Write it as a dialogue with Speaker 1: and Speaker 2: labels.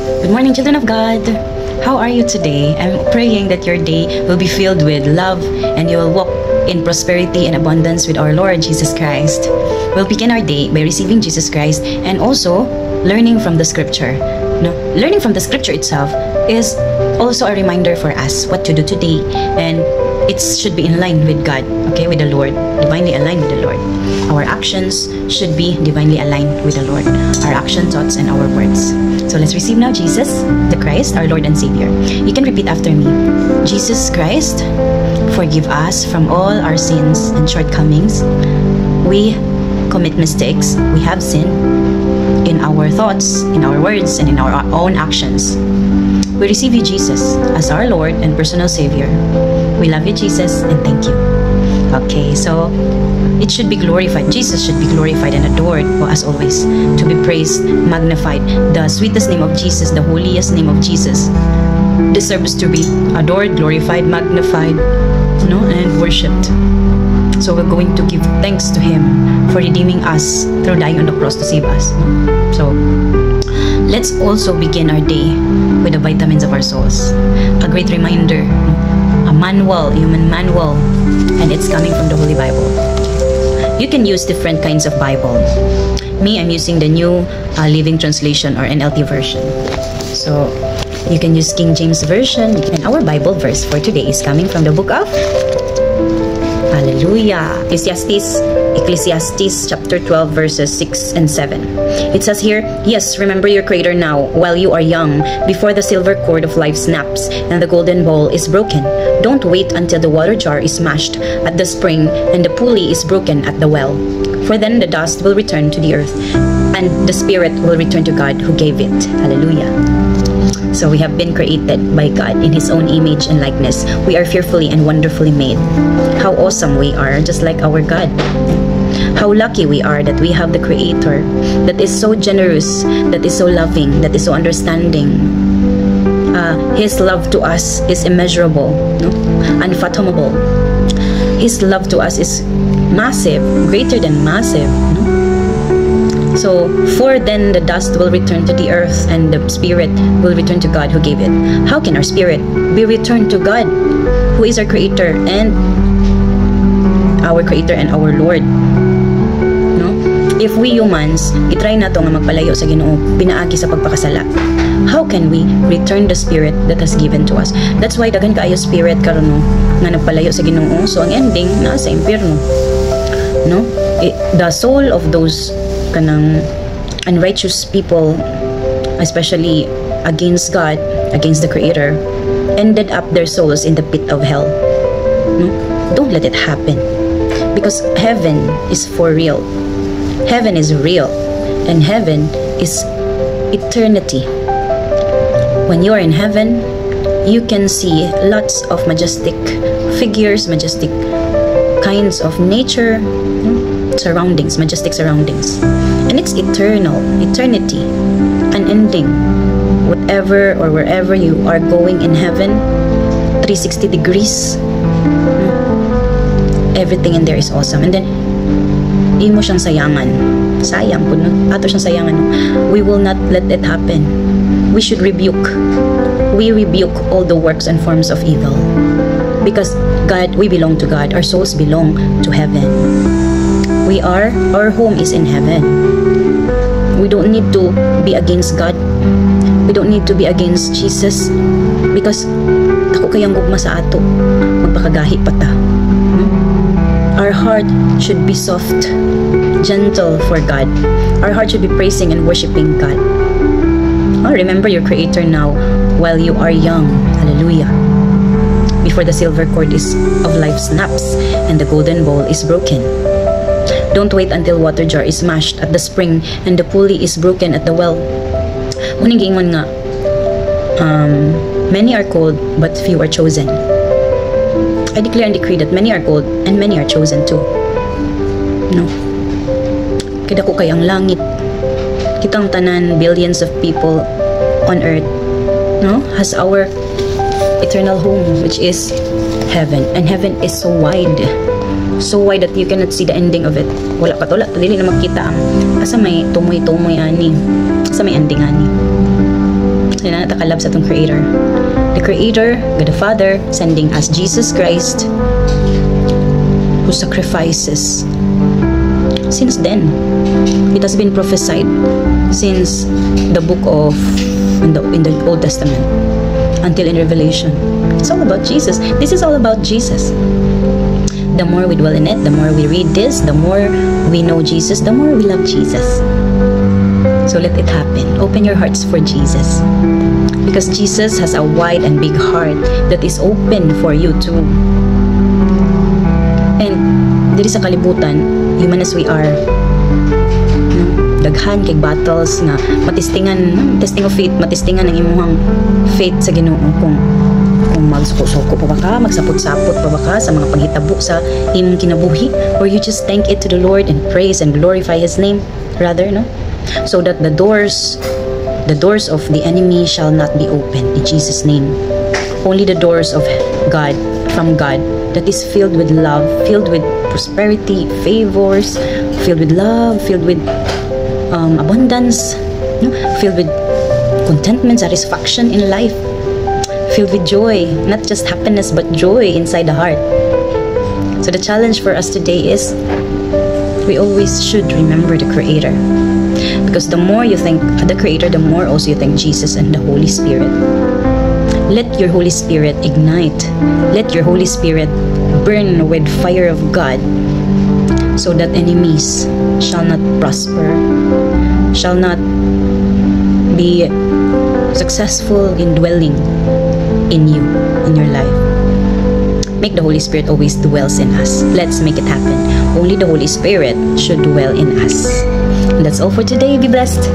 Speaker 1: Good morning, children of God. How are you today? I'm praying that your day will be filled with love and you will walk in prosperity and abundance with our Lord Jesus Christ. We'll begin our day by receiving Jesus Christ and also learning from the scripture. Learning from the scripture itself is also a reminder for us what to do today, and it should be in line with God, okay, with the Lord, divinely aligned with the Lord. Our actions should be divinely aligned with the Lord, our action, thoughts, and our words. So let's receive now Jesus, the Christ, our Lord and Savior. You can repeat after me. Jesus Christ, forgive us from all our sins and shortcomings. We commit mistakes. We have sinned in our thoughts, in our words, and in our own actions. We receive you, Jesus, as our Lord and personal Savior. We love you, Jesus, and thank you. Okay, so it should be glorified. Jesus should be glorified and adored, as always, to be praised, magnified. The sweetest name of Jesus, the holiest name of Jesus, deserves to be adored, glorified, magnified, and worshipped. So we're going to give thanks to Him for redeeming us through dying on the cross to save us. So let's also begin our day with the vitamins of our souls. A great reminder, a manual, human manual, and it's coming from the Holy Bible. You can use different kinds of Bible. Me, I'm using the New Living Translation or NLT version. So you can use King James Version, and our Bible verse for today is coming from the book of Hallelujah. Ecclesiastes chapter 12 verses 6 and 7. It says here, yes, remember your Creator now while you are young, before the silver cord of life snaps and the golden bowl is broken. Don't wait until the water jar is smashed at the spring and the pulley is broken at the well. For then the dust will return to the earth and the spirit will return to God who gave it. Hallelujah. So we have been created by God in His own image and likeness. We are fearfully and wonderfully made. How awesome we are, just like our God. How lucky we are that we have the Creator that is so generous, that is so loving, that is so understanding. His love to us is immeasurable, unfathomable. His love to us is massive, greater than massive. So, for then the dust will return to the earth and the spirit will return to God who gave it. How can our spirit be returned to God, who is our Creator and our Lord? If we humans, itry na to nga magpalayo sa Ginoo, pinaagi sa pagpakasala, how can we return the spirit that has given to us? That's why daghan kaayo spirit karon nga nagpalayo sa Ginoo. So ang ending nasa impyerno. The soul of those kanang unrighteous people, especially against God, against the Creator, ended up their souls in the pit of hell. Don't let it happen, because heaven is for real. Heaven is real, and heaven is eternity. When you are in heaven, you can see lots of majestic figures, majestic kinds of nature, surroundings, majestic surroundings. And it's eternal, eternity, unending. Whatever or wherever you are going in heaven, 360 degrees, everything in there is awesome. And then, imo siyang sayangan. Sayang po, ato siyang sayangan. We will not let it happen. We should rebuke. We rebuke all the works and forms of evil. Because God, we belong to God. Our souls belong to heaven. Our home is in heaven. We don't need to be against God. We don't need to be against Jesus, because ako kayang gugma sa ato, magpakagahi pa ta. Our heart should be soft, gentle for God. Our heart should be praising and worshiping God. Remember your Creator now while you are young. Hallelujah. Before the silver cord of life snaps and the golden bowl is broken. Don't wait until water jar is smashed at the spring and the pulley is broken at the well. Muning giingon nga, many are called but few are chosen. I declare and decree that many are called and many are chosen too. Kaya ko kayang langit, kitang tanan, billions of people on earth, has our eternal home, which is heaven. And heaven is so wide that you cannot see the ending of it. Wala dili na makita ang asa may tumoy ani, asa may ending ani. So na natakalab sa itong Creator. The Creator, God the Father, sending us Jesus Christ, who sacrifices. Since then, it has been prophesied since the book of in the Old Testament until in Revelation. It's all about Jesus. This is all about Jesus. The more we dwell in it, the more we read this, the more we know Jesus, the more we love Jesus. So let it happen. Open your hearts for Jesus, because Jesus has a wide and big heart that is open for you too. And diri sa kalibutan, human as we are, daghan kay battles nga testing of faith, matistingan ang imong faith sa Ginoo, kung magsuko-suko pa ba ka, magsapot-sapot pa ba ka sa mga paghitabo sa imong kinabuhi, or you just thank it to the Lord and praise and glorify His name rather, no? So that the doors of the enemy shall not be opened in Jesus' name. Only the doors of God, from God, that is filled with love, filled with prosperity, favors, filled with love, filled with abundance, no? Filled with contentment, satisfaction in life, filled with joy, not just happiness but joy inside the heart. So the challenge for us today is we always should remember the Creator, because the more you think the Creator, the more also you think Jesus and the Holy Spirit. Let your Holy Spirit ignite, let your Holy Spirit burn with fire of God, so that enemies shall not prosper, shall not be successful in dwelling in you, in your life. Make the Holy Spirit always dwells in us. Let's make it happen. Only the Holy Spirit should dwell in us. And that's all for today. Be blessed.